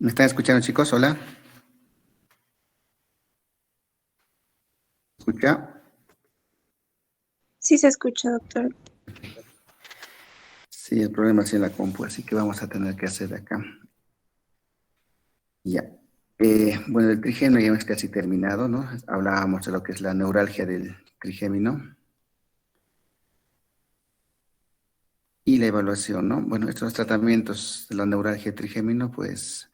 ¿Me están escuchando, chicos? Hola. ¿Escucha? Sí se escucha, doctor. Sí, el problema es en la compu, así que vamos a tener que hacer acá. Ya. Bueno, el trigémino ya hemos casi terminado, ¿no? Hablábamos de lo que es la neuralgia del trigémino y la evaluación, ¿no? Bueno, estos tratamientos de la neuralgia trigémino, pues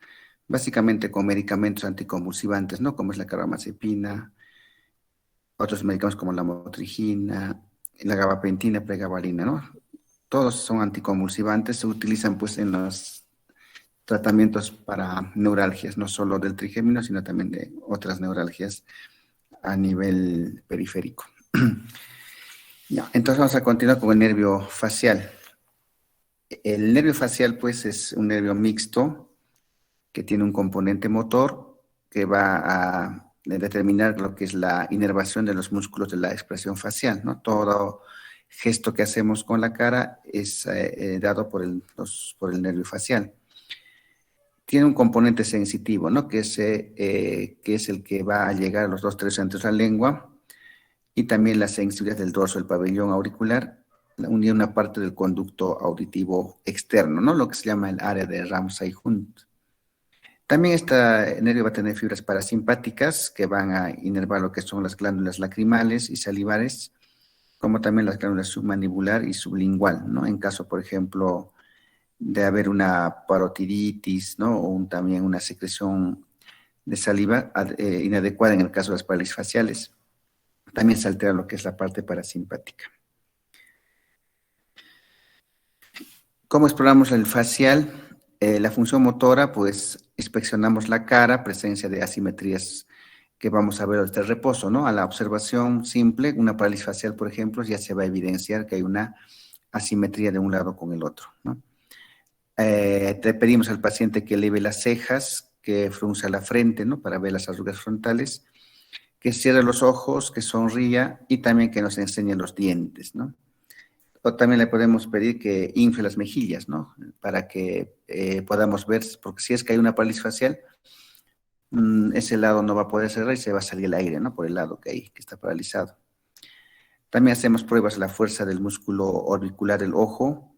básicamente con medicamentos anticonvulsivantes, ¿no? Como es la carbamazepina, otros medicamentos como la motrigina, la gabapentina, pregabalina, ¿no? Todos son anticonvulsivantes, se utilizan pues en los tratamientos para neuralgias, no solo del trigémino, sino también de otras neuralgias a nivel periférico. Ya, entonces vamos a continuar con el nervio facial. El nervio facial, pues, es un nervio mixto que tiene un componente motor que va a determinar lo que es la inervación de los músculos de la expresión facial, ¿no? Todo gesto que hacemos con la cara es dado por el nervio facial. Tiene un componente sensitivo, ¿no? Que es el que va a llegar a los dos tercios centros de la lengua y también la sensibilidad del dorso del pabellón auricular, unir una parte del conducto auditivo externo, ¿no? Lo que se llama el área de Ramsay-Hunt. También este nervio va a tener fibras parasimpáticas que van a inervar lo que son las glándulas lacrimales y salivares, como también las glándulas submandibular y sublingual, ¿no? En caso, por ejemplo, de haber una parotiditis, ¿no? También una secreción de saliva inadecuada en el caso de las parálisis faciales. También se altera lo que es la parte parasimpática. ¿Cómo exploramos el facial? La función motora, pues inspeccionamos la cara, presencia de asimetrías que vamos a ver al reposo, ¿no? A la observación simple, una parálisis facial, por ejemplo, ya se va a evidenciar que hay una asimetría de un lado con el otro, ¿no? Te pedimos al paciente que eleve las cejas, que frunza la frente, ¿no? Para ver las arrugas frontales, que cierre los ojos, que sonría y también que nos enseñe los dientes, ¿no? O también le podemos pedir que infle las mejillas, ¿no? Para que podamos ver, porque si es que hay una parálisis facial, ese lado no va a poder cerrar y se va a salir el aire, ¿no? Por el lado que está paralizado. También hacemos pruebas de la fuerza del músculo orbicular del ojo.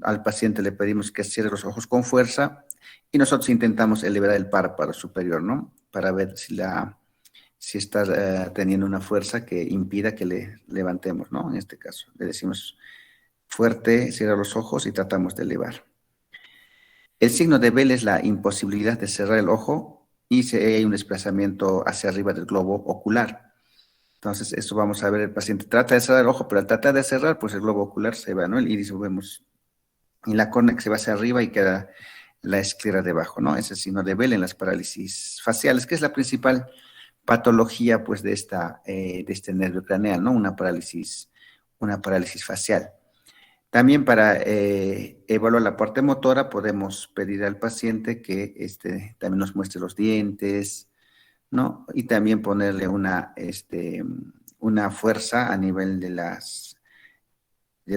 Al paciente le pedimos que cierre los ojos con fuerza y nosotros intentamos elevar el párpado superior, ¿no? Para ver si está teniendo una fuerza que impida que le levantemos, ¿no? En este caso, le decimos fuerte, cierra los ojos y tratamos de elevar. El signo de Bell es la imposibilidad de cerrar el ojo y si hay un desplazamiento hacia arriba del globo ocular. Entonces, eso vamos a ver, el paciente trata de cerrar el ojo, pero al tratar de cerrar, pues el globo ocular se va, ¿no? El iris lo vemos y la córnea que se va hacia arriba y queda la esclera debajo, ¿no? Ese es el signo de Bell en las parálisis faciales, que es la principal patología, pues, de este nervio craneal, ¿no? Una parálisis facial. También para evaluar la parte motora podemos pedir al paciente que también nos muestre los dientes, ¿no? Y también ponerle una fuerza a nivel de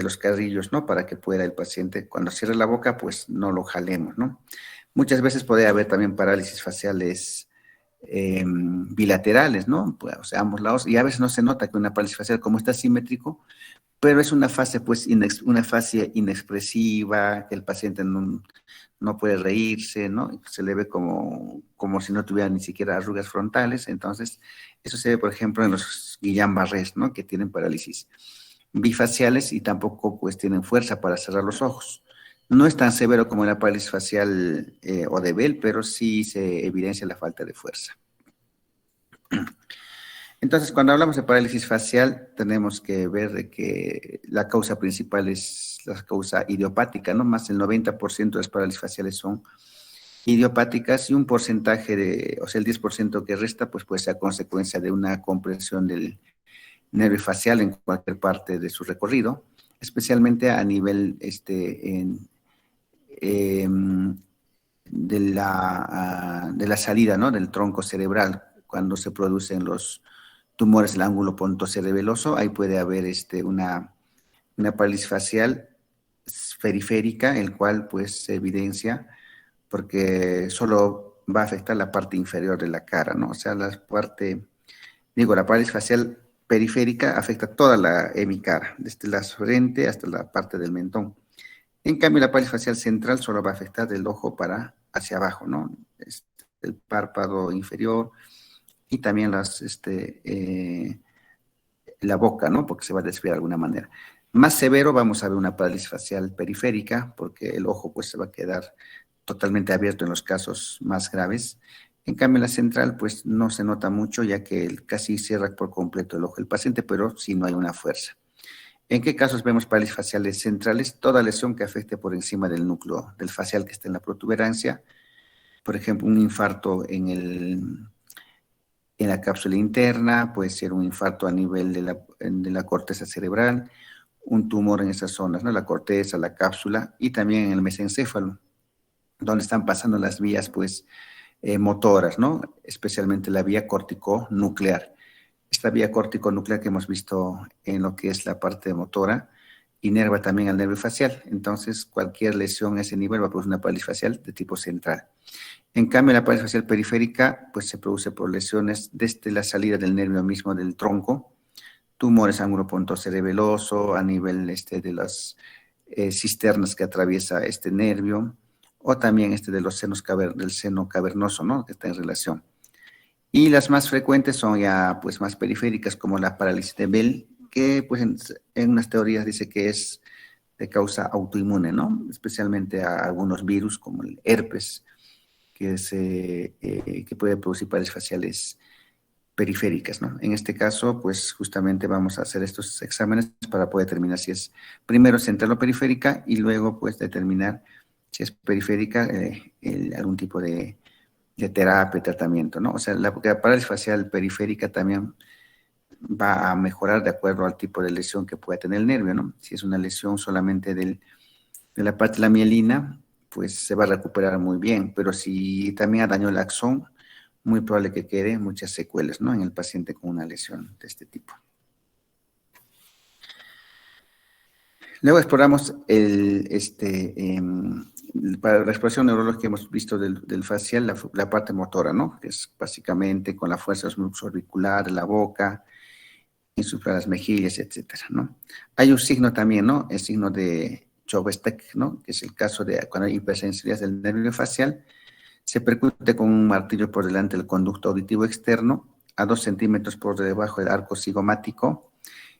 los carrillos, ¿no? Para que pueda el paciente, cuando cierre la boca, pues no lo jalemos, ¿no? Muchas veces puede haber también parálisis faciales bilaterales, ¿no? Pues, o sea, ambos lados, y a veces no se nota que una parálisis facial, como está simétrico, pero es una fase, pues, una fase inexpresiva, que el paciente no puede reírse, ¿no? Se le ve como si no tuviera ni siquiera arrugas frontales. Entonces, eso se ve, por ejemplo, en los Guillain-Barré, ¿no? Que tienen parálisis bifaciales y tampoco, pues, tienen fuerza para cerrar los ojos. No es tan severo como la parálisis facial o de Bell, pero sí se evidencia la falta de fuerza. Entonces, cuando hablamos de parálisis facial, tenemos que ver de que la causa principal es la causa idiopática, ¿no? Más del 90% de las parálisis faciales son idiopáticas y un porcentaje o sea, el 10% que resta, pues puede ser a consecuencia de una compresión del nervio facial en cualquier parte de su recorrido, especialmente a nivel de la salida, ¿no? Del tronco cerebral, cuando se producen los tumores del ángulo pontocerebeloso, ahí puede haber una parálisis facial periférica, el cual pues se evidencia porque solo va a afectar la parte inferior de la cara, ¿no? O sea, la parálisis facial periférica afecta toda la hemicara, desde la frente hasta la parte del mentón. En cambio, la parálisis facial central solo va a afectar del ojo para hacia abajo, ¿no? El párpado inferior y también la boca, ¿no? Porque se va a desviar de alguna manera. Más severo vamos a ver una parálisis facial periférica, porque el ojo pues se va a quedar totalmente abierto en los casos más graves. En cambio, la central pues no se nota mucho, ya que casi cierra por completo el ojo del paciente, pero sí no hay una fuerza. ¿En qué casos vemos parálisis faciales centrales? Toda lesión que afecte por encima del núcleo del facial que está en la protuberancia, por ejemplo, un infarto en la cápsula interna, puede ser un infarto a nivel de la corteza cerebral, un tumor en esas zonas, ¿no? La corteza, la cápsula y también en el mesencéfalo, donde están pasando las vías, pues, motoras, ¿no? Especialmente la vía córtico-nuclear. Esta vía córtico-nuclear que hemos visto en lo que es la parte motora, inerva también al nervio facial. Entonces, cualquier lesión a ese nivel va a producir una parálisis facial de tipo central. En cambio, la parálisis facial periférica pues, se produce por lesiones desde la salida del nervio mismo del tronco, tumores ángulo-pontocerebeloso a nivel de las cisternas que atraviesa este nervio, o también de los del seno cavernoso, ¿no? Que está en relación. Y las más frecuentes son ya pues más periféricas, como la parálisis de Bell, que pues en unas teorías dice que es de causa autoinmune, ¿no? Especialmente a algunos virus como el herpes, que puede producir parálisis faciales periféricas, ¿no? En este caso, pues justamente vamos a hacer estos exámenes para poder determinar si es primero central o periférica y luego pues determinar si es periférica algún tipo de terapia, tratamiento, ¿no? O sea, la parálisis facial periférica también va a mejorar de acuerdo al tipo de lesión que pueda tener el nervio, ¿no? Si es una lesión solamente de la parte de la mielina, pues se va a recuperar muy bien, pero si también ha dañado el axón, muy probable que quede muchas secuelas, ¿no? En el paciente con una lesión de este tipo. Luego exploramos para la exploración neurológica que hemos visto del facial, la parte motora, ¿no? Que es básicamente con la fuerza de los músculos orbiculares, la boca, insuflar las mejillas, etcétera, ¿no? Hay un signo también, ¿no? El signo de Chauvet-Stech, ¿no? Que es el caso de cuando hay hipersensibilidad del nervio facial, se percute con un martillo por delante del conducto auditivo externo, a 2 centímetros por debajo del arco cigomático,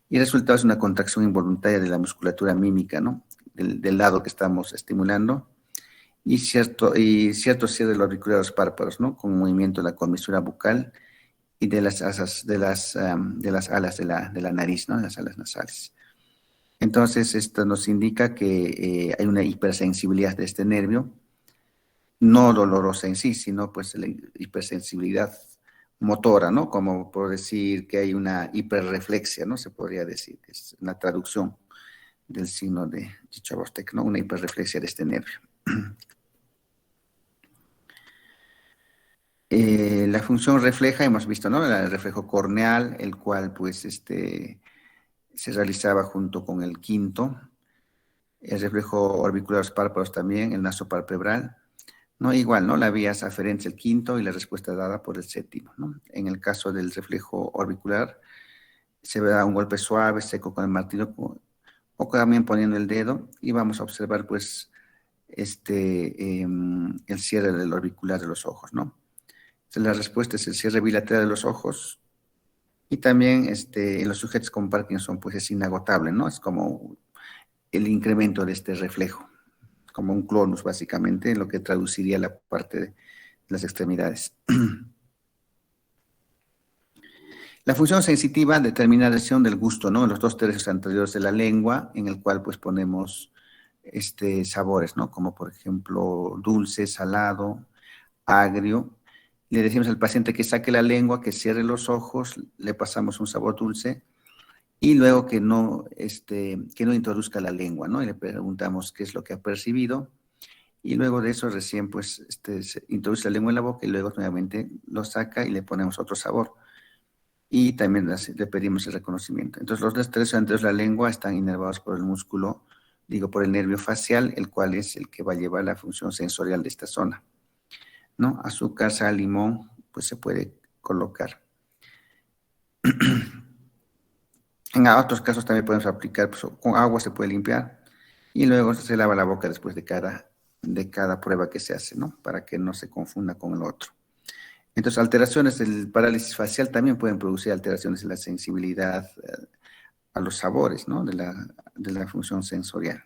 y el resultado es una contracción involuntaria de la musculatura mímica, ¿no? Del lado que estamos estimulando, y cierto cierre de los auriculares de los párpados, ¿no? Con un movimiento de la comisura bucal y de las alas de la nariz, ¿no? Las alas nasales. Entonces, esto nos indica que hay una hipersensibilidad de este nervio, no dolorosa en sí, sino pues la hipersensibilidad motora, ¿no? Como por decir que hay una hiperreflexia, ¿no? Se podría decir, es una traducción del signo de Chauvet-Stech, ¿no? Una hiperreflexia de este nervio. La función refleja, hemos visto, ¿no? El reflejo corneal, el cual pues se realizaba junto con el quinto, el reflejo orbicular de los párpados también, el nasopalpebral, ¿no? Igual, ¿no? La vía aferente es el quinto y la respuesta dada por el séptimo, ¿no? En el caso del reflejo orbicular, se da un golpe suave, seco con el martillo, o también poniendo el dedo, y vamos a observar, pues, el cierre del orbicular de los ojos, ¿no? Entonces, la respuesta es el cierre bilateral de los ojos, y también en los sujetos con Parkinson, pues es inagotable, ¿no? Es como el incremento de este reflejo, como un clonus, básicamente, en lo que traduciría la parte de las extremidades. La función sensitiva determina la lesión del gusto, ¿no? En los 2 tercios anteriores de la lengua, en el cual pues ponemos sabores, ¿no? Como por ejemplo dulce, salado, agrio. Le decimos al paciente que saque la lengua, que cierre los ojos, le pasamos un sabor dulce y luego que no introduzca la lengua, ¿no? Y le preguntamos qué es lo que ha percibido y luego de eso recién pues se introduce la lengua en la boca y luego nuevamente lo saca y le ponemos otro sabor. Y también le pedimos el reconocimiento. Entonces, los 2 tercios anteriores de la lengua están inervados por el músculo, por el nervio facial, el cual es el que va a llevar la función sensorial de esta zona. ¿no? Azúcar, sal, limón, pues se puede colocar. En otros casos también podemos aplicar, pues, con agua se puede limpiar y luego se lava la boca después de cada prueba que se hace, ¿no? Para que no se confunda con el otro. Entonces, alteraciones del parálisis facial también pueden producir alteraciones de la sensibilidad a los sabores, ¿no? De la función sensorial.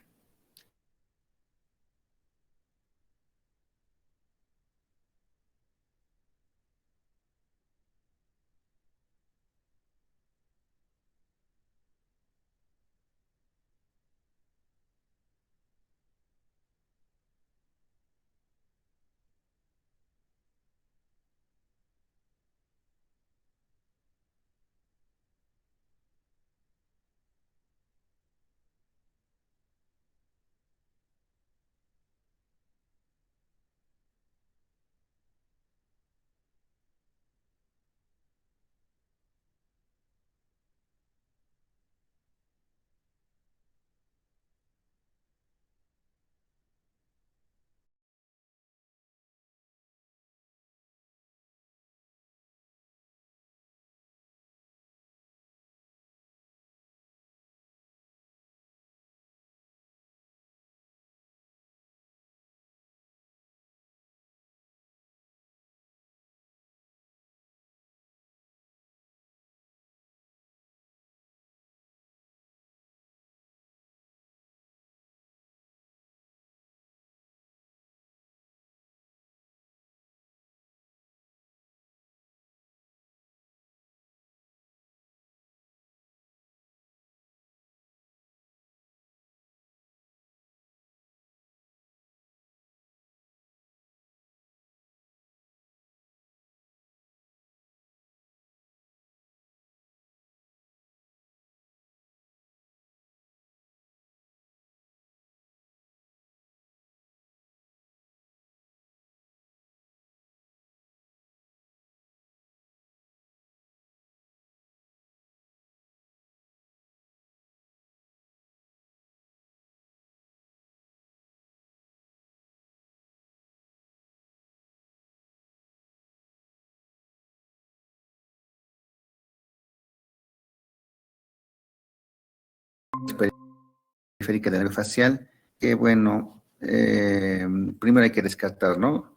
Periférica del nervio facial, que bueno, primero hay que descartar, ¿no?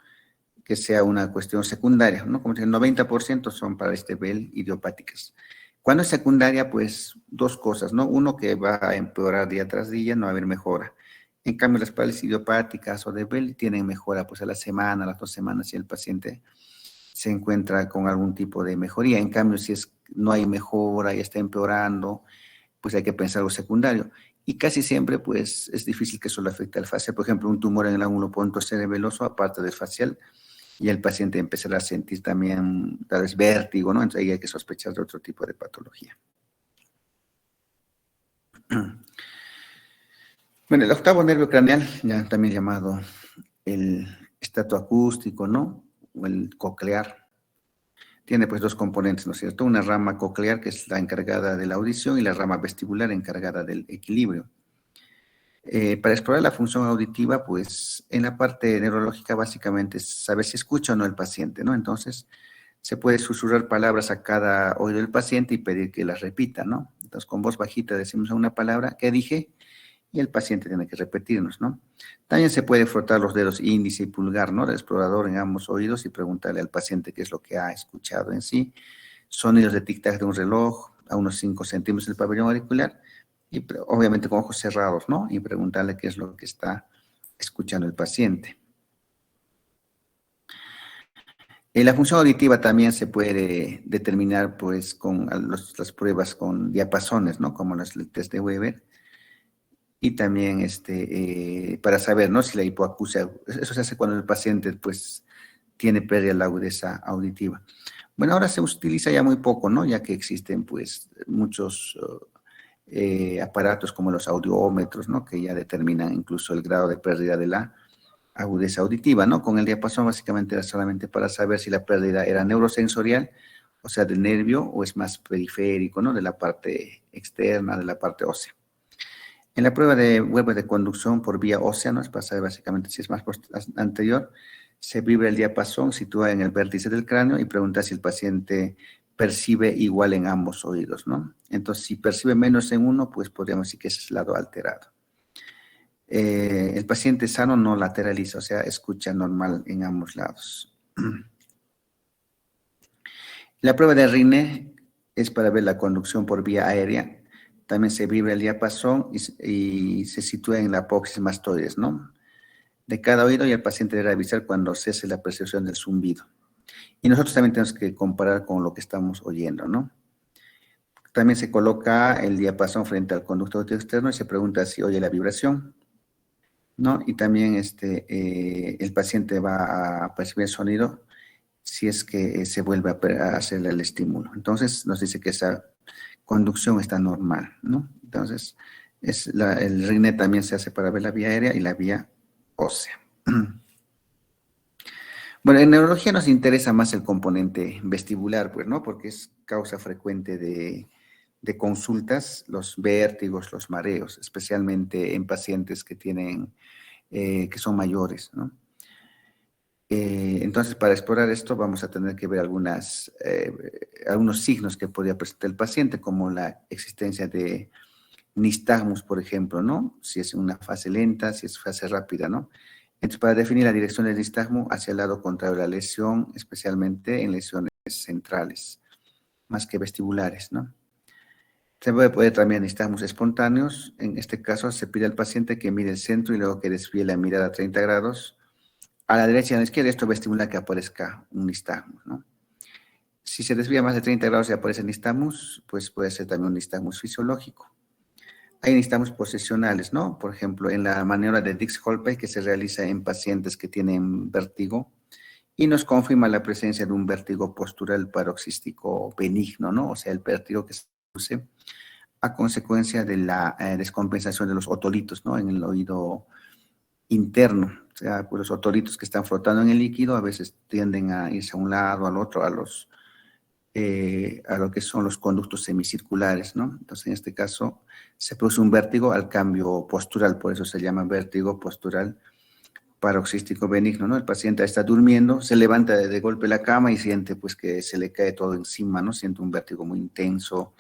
Que sea una cuestión secundaria, ¿no? Como el 90% son para este Bell idiopáticas. Cuando es secundaria, pues dos cosas, ¿no? Uno, que va a empeorar día tras día, no va a haber mejora. En cambio, las parálisis idiopáticas o de Bell tienen mejora pues a la semana, a las 2 semanas, si el paciente se encuentra con algún tipo de mejoría. En cambio, si no hay mejora y está empeorando, pues hay que pensar algo secundario. Y casi siempre, pues, es difícil que solo afecte al facial. Por ejemplo, un tumor en el ángulo punto cerebeloso, aparte del facial, y el paciente empezará a sentir también tal vez vértigo, ¿no? Entonces ahí hay que sospechar de otro tipo de patología. Bueno, el octavo nervio craneal, ya también llamado el estatoacústico, ¿no? O el coclear. Tiene pues dos componentes, ¿no es cierto? Una rama coclear, que es la encargada de la audición, y la rama vestibular encargada del equilibrio. Para explorar la función auditiva, pues en la parte neurológica básicamente es saber si escucha o no el paciente, ¿no? Entonces se puede susurrar palabras a cada oído del paciente y pedir que las repita, ¿no? Entonces con voz bajita decimos una palabra, ¿qué dije? Y el paciente tiene que repetirnos, ¿no? También se puede frotar los dedos índice y pulgar, ¿no? Del explorador en ambos oídos y preguntarle al paciente qué es lo que ha escuchado en sí. Sonidos de tic-tac de un reloj a unos 5 centímetros del pabellón auricular y obviamente con ojos cerrados, ¿no? Y preguntarle qué es lo que está escuchando el paciente. La función auditiva también se puede determinar, pues, con las pruebas con diapasones, ¿no? Como el test de Weber. Y también para saber, ¿no? Si la hipoacusia, eso se hace cuando el paciente, pues, tiene pérdida de la agudeza auditiva. Bueno, ahora se utiliza ya muy poco, ¿no? Ya que existen, pues, muchos aparatos como los audiómetros, ¿no? Que ya determinan incluso el grado de pérdida de la agudeza auditiva, ¿no? Con el diapasón básicamente era solamente para saber si la pérdida era neurosensorial, o sea, del nervio, o es más periférico, ¿no? De la parte externa, de la parte ósea. En la prueba de Weber de conducción por vía ósea, ¿no? Es para saber básicamente si es más anterior, Se vibra el diapasón situado en el vértice del cráneo y pregunta si el paciente percibe igual en ambos oídos, ¿no? Entonces, si percibe menos en uno, pues podríamos decir que ese es el lado alterado. El paciente sano no lateraliza, o sea, escucha normal en ambos lados. La prueba de Rine es para ver la conducción por vía aérea. También se vibra el diapasón y se sitúa en la apófisis mastoides, ¿no? De cada oído, y el paciente debe avisar cuando cese la percepción del zumbido. Y nosotros también tenemos que comparar con lo que estamos oyendo, ¿no? También se coloca el diapasón frente al conducto auditivo externo y se pregunta si oye la vibración, ¿no? Y también el paciente va a percibir el sonido si es que se vuelve a hacer el estímulo. Entonces nos dice que esa conducción está normal, ¿no? Entonces el RINE también se hace para ver la vía aérea y la vía ósea. Bueno, en neurología nos interesa más el componente vestibular, pues, ¿no? Porque es causa frecuente de consultas, los vértigos, los mareos, especialmente en pacientes que tienen, que son mayores, ¿no? Entonces, para explorar esto vamos a tener que ver algunos signos que podría presentar el paciente, como la existencia de nistagmus, por ejemplo, ¿no? Si es una fase lenta, si es fase rápida, ¿no? Entonces, para definir la dirección del nistagmo hacia el lado contrario de la lesión, especialmente en lesiones centrales, más que vestibulares, ¿no? Se puede poner también nistagmos espontáneos. En este caso, se pide al paciente que mire el centro y luego que desvíe la mirada a 30 grados a la derecha y a la izquierda. Esto va a estimular que aparezca un nistagmus, ¿no? Si se desvía más de 30 grados y aparece nistagmus, pues puede ser también un nistagmus fisiológico. Hay nistagmus posicionales, ¿no? Por ejemplo, en la maniobra de Dix-Holpay que se realiza en pacientes que tienen vértigo y nos confirma la presencia de un vértigo postural paroxístico benigno, ¿no? O sea, el vértigo que se produce a consecuencia de la descompensación de los otolitos, ¿no? En el oído interno. O sea, pues los otolitos que están flotando en el líquido a veces tienden a irse a un lado, al otro, a lo que son los conductos semicirculares, ¿no? Entonces, en este caso, se produce un vértigo al cambio postural, por eso se llama vértigo postural paroxístico benigno, ¿no? El paciente está durmiendo, se levanta de golpe la cama y siente, pues, que se le cae todo encima, ¿no? Siente un vértigo muy intenso,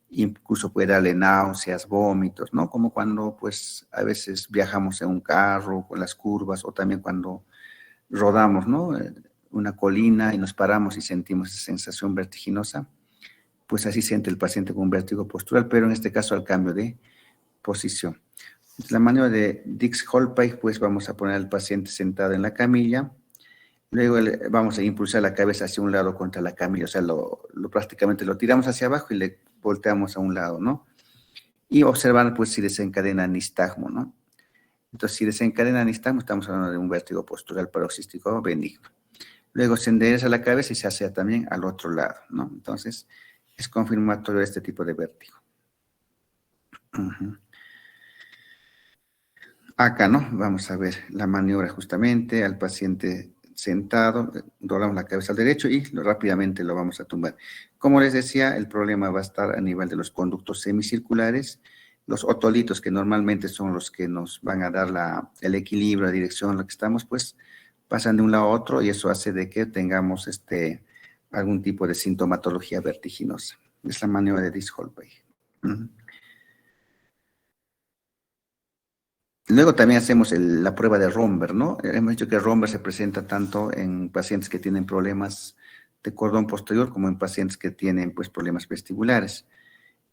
incluso puede darle náuseas, vómitos, ¿no? Como cuando, pues, a veces viajamos en un carro, con las curvas, o también cuando rodamos, ¿no? Una colina y nos paramos y sentimos esa sensación vertiginosa, pues así siente el paciente con un vértigo postural, pero en este caso al cambio de posición. La maniobra de Dix-Holpay, pues vamos a poner al paciente sentado en la camilla, luego vamos a impulsar la cabeza hacia un lado contra la camilla, o sea, prácticamente lo tiramos hacia abajo y le volteamos a un lado, ¿no? Y observar, pues, si desencadena nistagmo, ¿no? Entonces, si desencadena nistagmo, estamos hablando de un vértigo postural paroxístico benigno. Luego se endereza la cabeza y se hace también al otro lado, ¿no? Entonces, es confirmatorio este tipo de vértigo. Acá, ¿no? Vamos a ver la maniobra justamente al paciente sentado, doblamos la cabeza al derecho y rápidamente lo vamos a tumbar. Como les decía, el problema va a estar a nivel de los conductos semicirculares, los otolitos que normalmente son los que nos van a dar el equilibrio, la dirección, lo que estamos, pues pasan de un lado a otro y eso hace de que tengamos algún tipo de sintomatología vertiginosa. Es la maniobra de Dix-Holpay. Luego también hacemos la prueba de Romberg, ¿no? Hemos dicho que Romberg se presenta tanto en pacientes que tienen problemas de cordón posterior como en pacientes que tienen, pues, problemas vestibulares.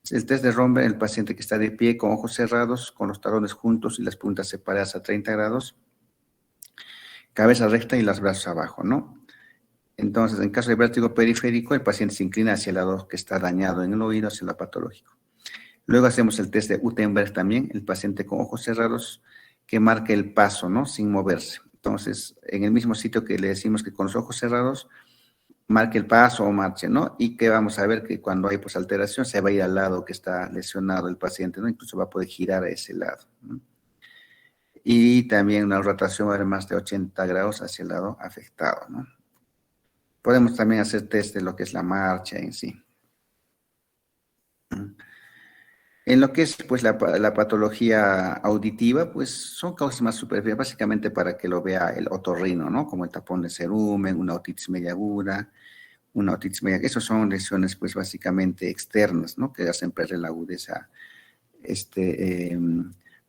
El test de Romberg, el paciente que está de pie con ojos cerrados, con los talones juntos y las puntas separadas a 30 grados, cabeza recta y los brazos abajo, ¿no? Entonces, en caso de vértigo periférico, el paciente se inclina hacia el lado que está dañado en el oído, hacia el lado patológico. Luego hacemos el test de Utenberg también, el paciente con ojos cerrados que marca el paso, ¿no? Sin moverse. Entonces, en el mismo sitio que le decimos que con los ojos cerrados, marque el paso o marche, ¿no? Y que vamos a ver que cuando hay, pues, alteración, se va a ir al lado que está lesionado el paciente, ¿no? Incluso va a poder girar a ese lado, ¿no? Y también una rotación de más de 80 grados hacia el lado afectado, ¿no? Podemos también hacer test de lo que es la marcha en sí. En lo que es pues la patología auditiva, pues son causas más superficiales, básicamente para que lo vea el otorrino, ¿no? Como el tapón de cerumen, una otitis media aguda, una otitis media, esos son lesiones pues básicamente externas, ¿no? Que hacen perder la agudeza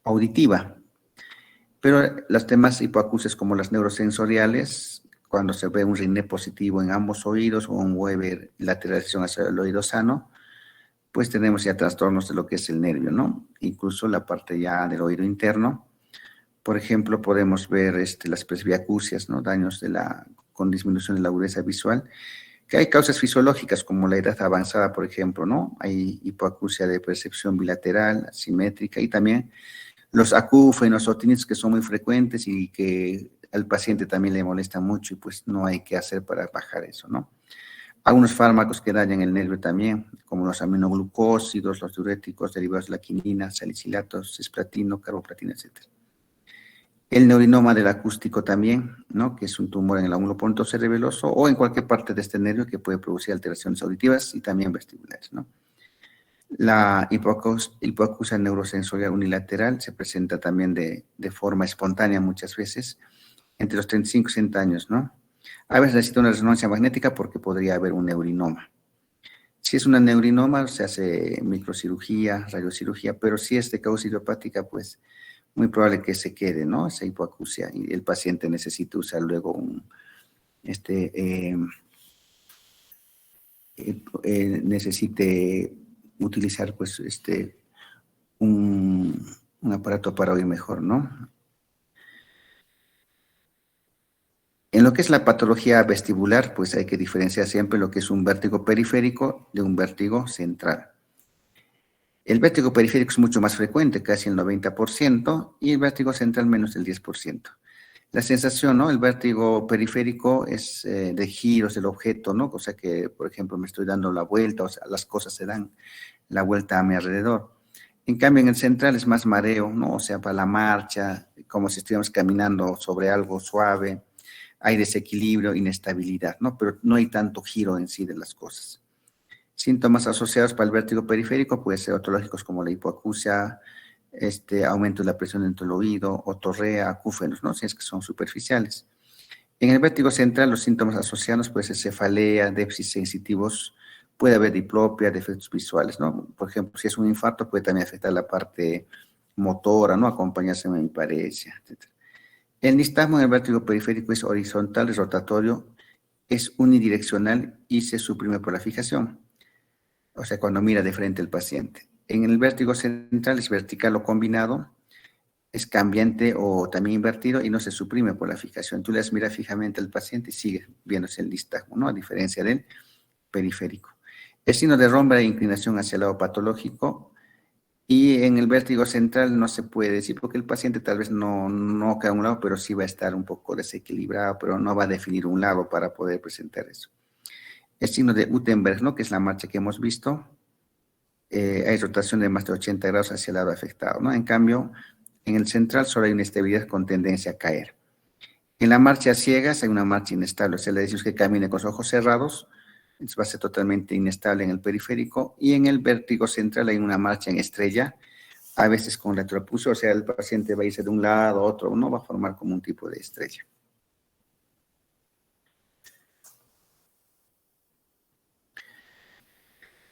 auditiva. Pero las demás hipoacusias como las neurosensoriales, cuando se ve un rine positivo en ambos oídos o un Weber lateralización hacia el oído sano, pues tenemos ya trastornos de lo que es el nervio, ¿no? Incluso la parte ya del oído interno. Por ejemplo, podemos ver las presbiacusias, ¿no? Daños con disminución de la agudeza visual, que hay causas fisiológicas como la edad avanzada, por ejemplo, ¿no? Hay hipoacusia de percepción bilateral, asimétrica, y también los acúfenos o tinnitus que son muy frecuentes y que al paciente también le molesta mucho y pues no hay que hacer para bajar eso, ¿no? Algunos fármacos que dañan el nervio también, como los aminoglucósidos, los diuréticos derivados de la quinina, salicilatos, cisplatino, carboplatina, etc. El neurinoma del acústico también, ¿no? Que es un tumor en el ángulo ponto cerebeloso o en cualquier parte de este nervio que puede producir alteraciones auditivas y también vestibulares, ¿no? La hipoacusia neurosensorial unilateral se presenta también de forma espontánea muchas veces, entre los 35 y 60 años, ¿no? A veces necesita una resonancia magnética porque podría haber un neurinoma. Si es una neurinoma, se hace microcirugía, radiocirugía, pero si es de causa idiopática, pues muy probable que se quede, ¿no? Esa hipoacusia y el paciente necesita usar luego necesite utilizar, pues, un aparato para oír mejor, ¿no? En lo que es la patología vestibular, pues hay que diferenciar siempre lo que es un vértigo periférico de un vértigo central. El vértigo periférico es mucho más frecuente, casi el 90%, y el vértigo central menos del 10%. La sensación, ¿no? El vértigo periférico es de giros del objeto, ¿no? O sea que, por ejemplo, me estoy dando la vuelta, o sea, las cosas se dan la vuelta a mi alrededor. En cambio, en el central es más mareo, ¿no? O sea, para la marcha, como si estuviéramos caminando sobre algo suave, hay desequilibrio, inestabilidad, ¿no? Pero no hay tanto giro en sí de las cosas. Síntomas asociados para el vértigo periférico pueden ser otológicos como la hipoacusia, aumento de la presión dentro del oído, otorrea, acúfenos, ¿no? Si es que son superficiales. En el vértigo central, los síntomas asociados pueden ser cefalea, déficits sensitivos, puede haber diplopia, defectos visuales, ¿no? Por ejemplo, si es un infarto, puede también afectar la parte motora, ¿no? Acompañarse de hemiparesia, etc. El nistagmo en el vértigo periférico es horizontal, es rotatorio, es unidireccional y se suprime por la fijación. O sea, cuando mira de frente el paciente. En el vértigo central es vertical o combinado, es cambiante o también invertido y no se suprime por la fijación. Tú le miras fijamente al paciente y sigue viéndose el nistagmo, ¿no? A diferencia del periférico. El signo de Romberg e inclinación hacia el lado patológico, y en el vértigo central no se puede decir porque el paciente tal vez no cae a un lado, pero sí va a estar un poco desequilibrado, pero no va a definir un lado para poder presentar eso. El signo de Utenberg, ¿no? Que es la marcha que hemos visto, hay rotación de más de 80 grados hacia el lado afectado, ¿no? En cambio, en el central solo hay una estabilidad con tendencia a caer. En la marcha a ciegas hay una marcha inestable, o sea, le decimos que camine con los ojos cerrados, va a ser totalmente inestable en el periférico, y en el vértigo central hay una marcha en estrella, a veces con retropulso, o sea, el paciente va a irse de un lado a otro, no va a formar como un tipo de estrella.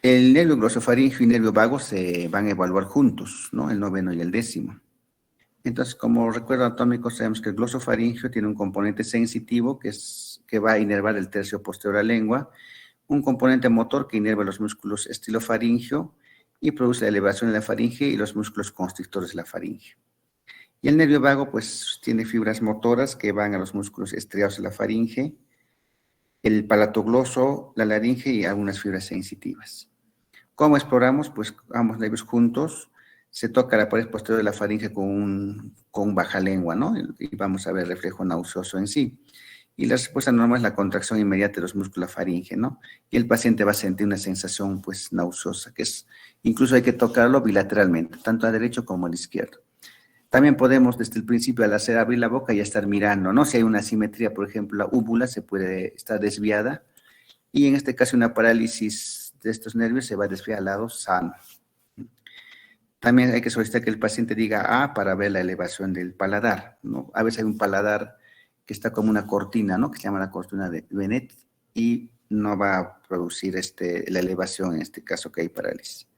El nervio glosofaringio y el nervio vago se van a evaluar juntos, ¿no? El noveno y el décimo. Entonces, como recuerdo anatómico, sabemos que el glosofaringio tiene un componente sensitivo que va a inervar el tercio posterior a la lengua, un componente motor que inerva los músculos estilofaringio y produce la elevación de la faringe y los músculos constrictores de la faringe. Y el nervio vago, pues, tiene fibras motoras que van a los músculos estriados de la faringe, el palatogloso, la laringe y algunas fibras sensitivas. ¿Cómo exploramos? Pues ambos nervios juntos, se toca la pared posterior de la faringe con baja lengua, ¿no? Y vamos a ver el reflejo nauseoso en sí. Y la respuesta normal es la contracción inmediata de los músculos de la faringe, ¿no? Y el paciente va a sentir una sensación, pues, nauseosa, que es, incluso hay que tocarlo bilateralmente, tanto al derecho como al izquierdo. También podemos, desde el principio, al hacer abrir la boca, ya estar mirando, ¿no? Si hay una asimetría, por ejemplo, la úvula se puede estar desviada, y en este caso una parálisis de estos nervios se va a desviar al lado sano. También hay que solicitar que el paciente diga A para ver la elevación del paladar, ¿no? A veces hay un paladar que está como una cortina, ¿no? Que se llama la cortina de Bennett y no va a producir la elevación en este caso que hay parálisis.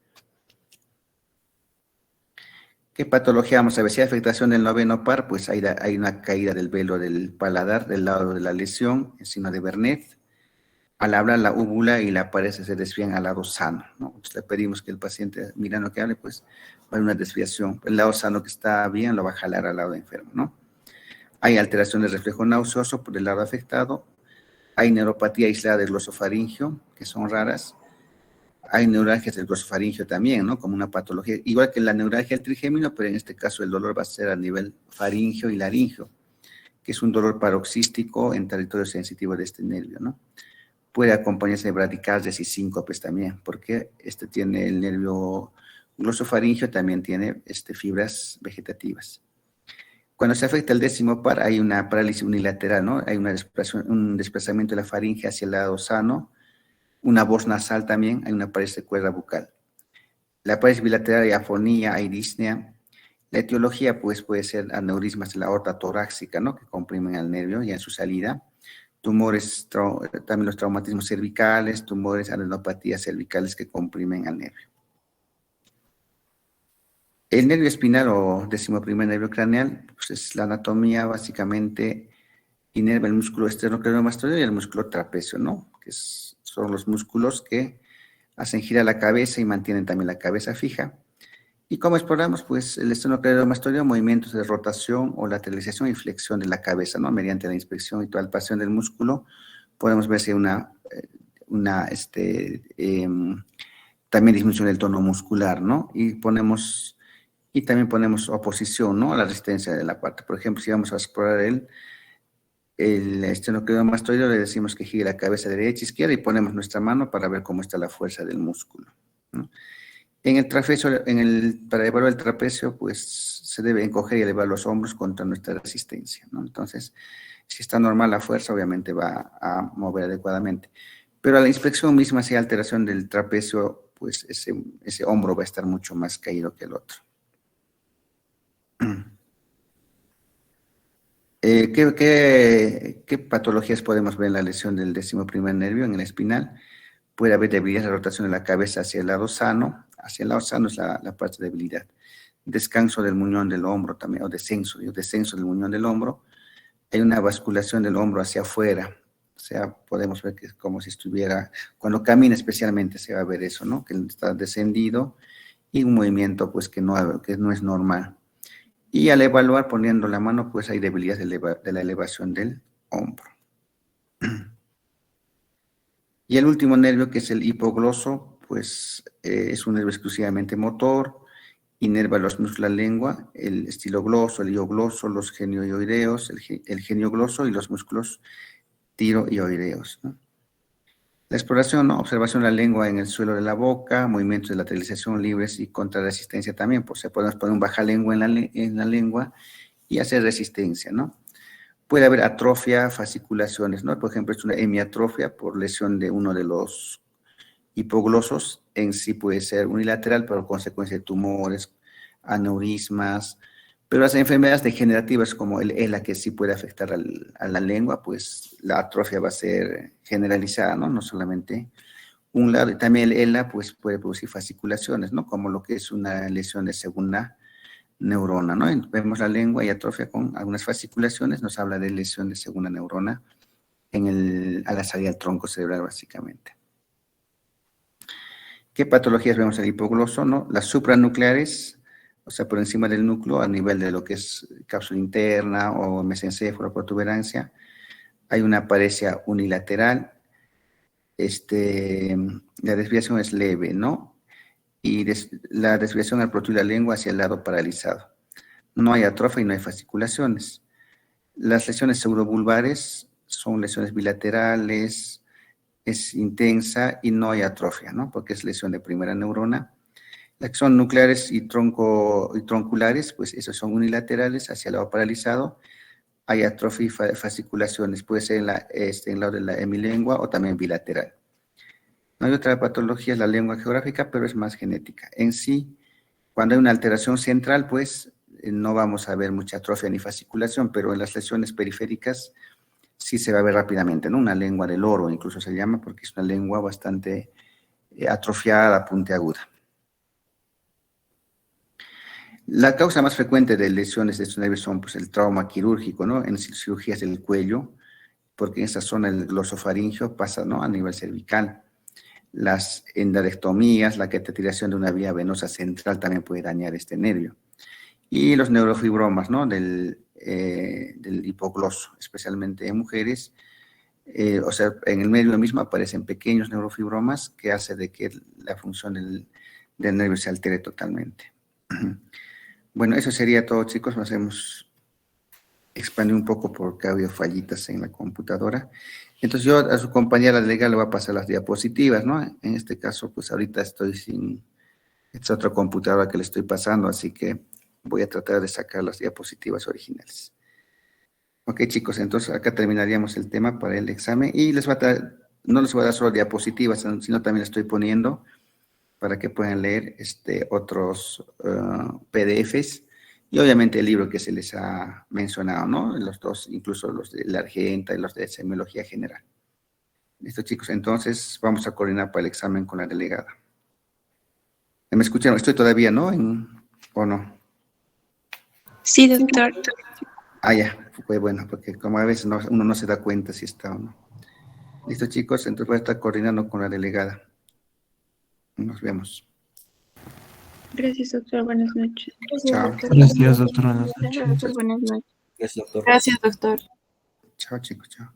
¿Qué patología vamos a ver? Si hay afectación del noveno par, pues hay una caída del velo del paladar del lado de la lesión, el signo de Bernet. Al hablar, la úvula y la pared se desvían al lado sano, ¿no? Entonces le pedimos que el paciente, mirando que hable, pues va a haber una desviación. El lado sano que está bien lo va a jalar al lado enfermo, ¿no? Hay alteración del reflejo nauseoso por el lado afectado. Hay neuropatía aislada del glosofaringio, que son raras. Hay neuralgias del glosofaringio también, ¿no? Como una patología, igual que la neuralgia del trigémino, pero en este caso el dolor va a ser a nivel faringio y laringio, que es un dolor paroxístico en territorio sensitivo de este nervio, ¿no? Puede acompañarse de bradicardias y síncopes también, porque tiene el nervio glosofaringio, también tiene fibras vegetativas. Cuando se afecta el décimo par, hay una parálisis unilateral, ¿no? Hay un desplazamiento de la faringe hacia el lado sano, una voz nasal también, hay una parálisis de cuerda bucal. La parálisis bilateral hay afonía, hay disnea. La etiología, pues, puede ser aneurismas de la aorta torácica, ¿no? Que comprimen al nervio y en su salida. Tumores, también los traumatismos cervicales, tumores, adenopatías cervicales que comprimen al nervio. El nervio espinal o decimoprimer nervio craneal, pues es la anatomía básicamente inerva el músculo esternocleidomastoideo y el músculo trapecio, ¿no? Son los músculos que hacen girar la cabeza y mantienen también la cabeza fija. Y como exploramos, pues el esternocleidomastoideo, movimientos de rotación o lateralización y flexión de la cabeza, ¿no? Mediante la inspección y palpación del músculo, podemos ver si hay también disminución del tono muscular, ¿no? Y también ponemos oposición, ¿no? A la resistencia de la parte. Por ejemplo, si vamos a explorar el esternocleidomastoideo, le decimos que gire la cabeza derecha, izquierda y ponemos nuestra mano para ver cómo está la fuerza del músculo, ¿no? En el trapecio, para evaluar el trapecio, pues se debe encoger y elevar los hombros contra nuestra resistencia, ¿no? Entonces, si está normal la fuerza, obviamente va a mover adecuadamente. Pero a la inspección misma, si hay alteración del trapecio, pues ese hombro va a estar mucho más caído que el otro. ¿Qué patologías podemos ver en la lesión del decimoprimer nervio en el espinal? Puede haber debilidad de rotación de la cabeza hacia el lado sano. Hacia el lado sano es la parte de debilidad. Descanso del muñón del hombro también, o descenso del muñón del hombro. Hay una basculación del hombro hacia afuera. O sea, podemos ver que es como si estuviera, cuando camina especialmente se va a ver eso, ¿no? Que está descendido y un movimiento pues que no es normal. Y al evaluar poniendo la mano, pues hay debilidad de la elevación del hombro. Y el último nervio, que es el hipogloso, pues es un nervio exclusivamente motor, inerva los músculos de la lengua, el estilogloso, el iogloso, los genioideos, el geniogloso y los músculos tiroideos, ¿no? La exploración, ¿no? Observación de la lengua en el suelo de la boca, movimientos de lateralización libres y contrarresistencia también, pues se podemos poner un bajalengua en la lengua y hacer resistencia, ¿no? Puede haber atrofia, fasciculaciones, ¿no? Por ejemplo, es una hemiatrofia por lesión de uno de los hipoglosos. En sí puede ser unilateral, pero consecuencia de tumores, aneurismas. Pero las enfermedades degenerativas como el ELA, que sí puede afectar a la lengua, pues la atrofia va a ser generalizada, ¿no? No solamente un lado. Y también el ELA, pues puede producir fasciculaciones, ¿no? Como lo que es una lesión de segunda neurona, ¿no? Vemos la lengua y atrofia con algunas fasciculaciones, nos habla de lesión de segunda neurona a la salida del tronco cerebral, básicamente. ¿Qué patologías vemos en el hipogloso, no? Las supranucleares, o sea, por encima del núcleo, a nivel de lo que es cápsula interna o mesencéfalo, protuberancia. Hay una paresia unilateral. La desviación es leve, ¿no? Y la desviación al protruir la lengua hacia el lado paralizado. No hay atrofia y no hay fasciculaciones. Las lesiones pseudobulbares son lesiones bilaterales, es intensa y no hay atrofia, ¿no? Porque es lesión de primera neurona. Las que son nucleares y tronculares, pues esos son unilaterales hacia el lado paralizado. Hay atrofia y fasciculaciones, puede ser en el lado de la hemilengua o también bilateral. No hay otra patología, es la lengua geográfica, pero es más genética. En sí, Cuando hay una alteración central, pues no vamos a ver mucha atrofia ni fasciculación, pero en las lesiones periféricas sí se va a ver rápidamente, ¿no? Una lengua del oro incluso se llama, porque es una lengua bastante atrofiada, puntiaguda. La causa más frecuente de lesiones de estos nervios son pues, el trauma quirúrgico, ¿no? En cirugías del cuello, porque en esa zona el glosofaringeo pasa, ¿no? A nivel cervical. Las endarectomías, la cateterización de una vía venosa central también puede dañar este nervio. Y los neurofibromas, ¿no? Del hipogloso, especialmente en mujeres. O sea, en el medio mismo aparecen pequeños neurofibromas que hace de que la función del nervio se altere totalmente. Bueno, eso sería todo, chicos. Nos hemos expandido un poco porque ha habido fallitas en la computadora. Entonces yo a su compañera delegada le voy a pasar las diapositivas, ¿no? En este caso, pues ahorita estoy sin esta otra computadora que le estoy pasando, así que voy a tratar de sacar las diapositivas originales. Ok, chicos, entonces acá terminaríamos el tema para el examen y no les voy a dar solo diapositivas, sino también les estoy poniendo para que puedan leer otros PDFs y obviamente el libro que se les ha mencionado, ¿no? Los dos, incluso los de la Argenta y los de Semiología General. Listo, chicos, entonces vamos a coordinar para el examen con la delegada. ¿Me escuchan? Estoy todavía, ¿no? ¿O no? Sí, doctor. Ah, ya, fue bueno, porque como a veces uno no se da cuenta si está o no. Listo, chicos, entonces voy a estar coordinando con la delegada. Nos vemos. Gracias, doctor. Buenas noches. Chao. Buenos días, doctor. Buenas noches. Buenas noches. Gracias, doctor. Gracias, doctor. Chao, chicos, chao.